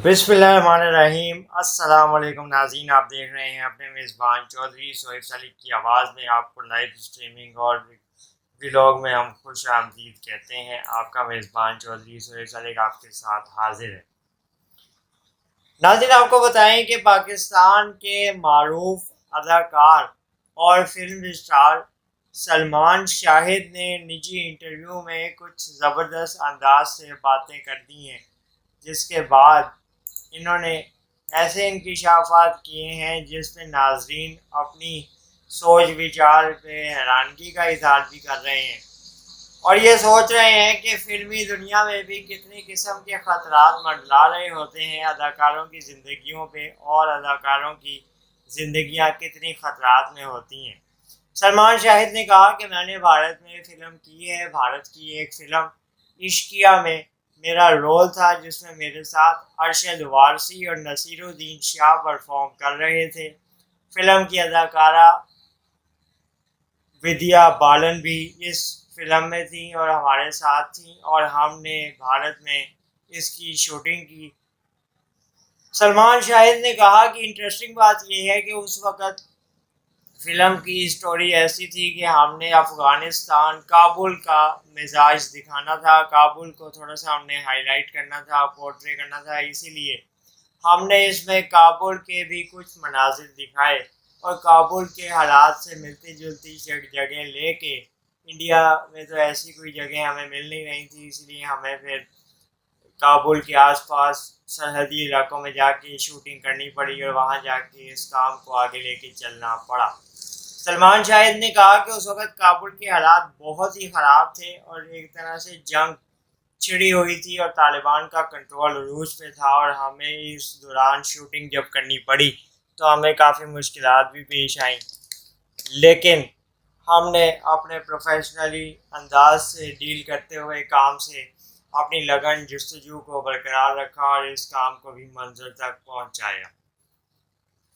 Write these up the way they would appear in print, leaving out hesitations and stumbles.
بسم اللہ الرحمن الرحیم۔ السلام علیکم ناظرین، آپ دیکھ رہے ہیں اپنے میزبان چودھری سہیب سلیق کی آواز میں آپ کو لائیو اسٹریمنگ اور ولاگ میں ہم خوش آمدید کہتے ہیں۔ آپ کا میزبان چودھری سہیب سلیق آپ کے ساتھ حاضر ہے۔ ناظرین، آپ کو بتائیں کہ پاکستان کے معروف اداکار اور فلم اسٹار سلمان شاہد نے نجی انٹرویو میں کچھ زبردست انداز سے باتیں کر دی ہیں، جس کے بعد انہوں نے ایسے انکشافات کیے ہیں جس میں ناظرین اپنی سوچ وچار پہ حیرانگی کا اظہار بھی کر رہے ہیں اور یہ سوچ رہے ہیں کہ فلمی دنیا میں بھی کتنی قسم کے خطرات منڈلا رہے ہوتے ہیں اداکاروں کی زندگیوں پہ، اور اداکاروں کی زندگیاں کتنی خطرات میں ہوتی ہیں۔ سلمان شاہد نے کہا کہ میں نے بھارت میں فلم کی ہے، بھارت کی ایک فلم عشقیہ میں میرا رول تھا جس میں میرے ساتھ ارشد وارثی اور نصیر الدین شاہ پرفارم کر رہے تھے۔ فلم کی اداکارہ ودیا بالن بھی اس فلم میں تھیں اور ہمارے ساتھ تھیں، اور ہم نے بھارت میں اس کی شوٹنگ کی۔ سلمان شاہد نے کہا کہ انٹرسٹنگ بات یہ ہے کہ اس وقت فلم کی سٹوری ایسی تھی کہ ہم نے افغانستان کابل کا مزاج دکھانا تھا، کابل کو تھوڑا سا ہم نے ہائی لائٹ کرنا تھا، پورٹری کرنا تھا، اسی لیے ہم نے اس میں کابل کے بھی کچھ مناظر دکھائے اور کابل کے حالات سے ملتی جلتی جگہ لے کے۔ انڈیا میں تو ایسی کوئی جگہ ہمیں مل نہیں رہی تھی، اس لیے ہمیں پھر کابل کے آس پاس سرحدی علاقوں میں جا کے شوٹنگ کرنی پڑی اور وہاں جا کے اس کام کو آگے لے کے چلنا پڑا۔ سلمان شاہد نے کہا کہ اس وقت کابل کے حالات بہت ہی خراب تھے اور ایک طرح سے جنگ چھڑی ہوئی تھی اور طالبان کا کنٹرول عروج پہ تھا، اور ہمیں اس دوران شوٹنگ جب کرنی پڑی تو ہمیں کافی مشکلات بھی پیش آئیں، لیکن ہم نے اپنے پروفیشنلی انداز سے ڈیل کرتے ہوئے کام سے اپنی لگن جستجو کو برقرار رکھا اور اس کام کو بھی منزل تک پہنچایا۔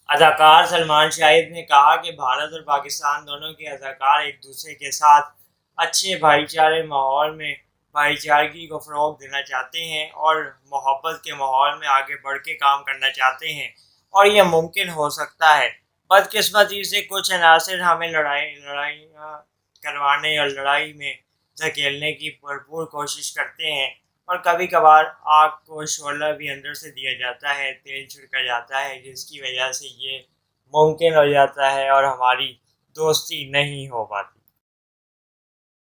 اداکار سلمان شاہد نے کہا کہ بھارت اور پاکستان دونوں کے اداکار ایک دوسرے کے ساتھ اچھے بھائی چارے ماحول میں بھائی چارگی کو فروغ دینا چاہتے ہیں اور محبت کے ماحول میں آگے بڑھ کے کام کرنا چاہتے ہیں، اور یہ ممکن ہو سکتا ہے۔ بدقسمتی سے کچھ عناصر ہمیں لڑائیاں کروانے اور لڑائی میں دھکیلنے کی بھرپور کوشش کرتے ہیں، اور کبھی کبھار آگ کو شعلہ بھی اندر سے دیا جاتا ہے، تیل چھڑکا جاتا ہے، جس کی وجہ سے یہ ممکن ہو جاتا ہے اور ہماری دوستی نہیں ہو پاتی۔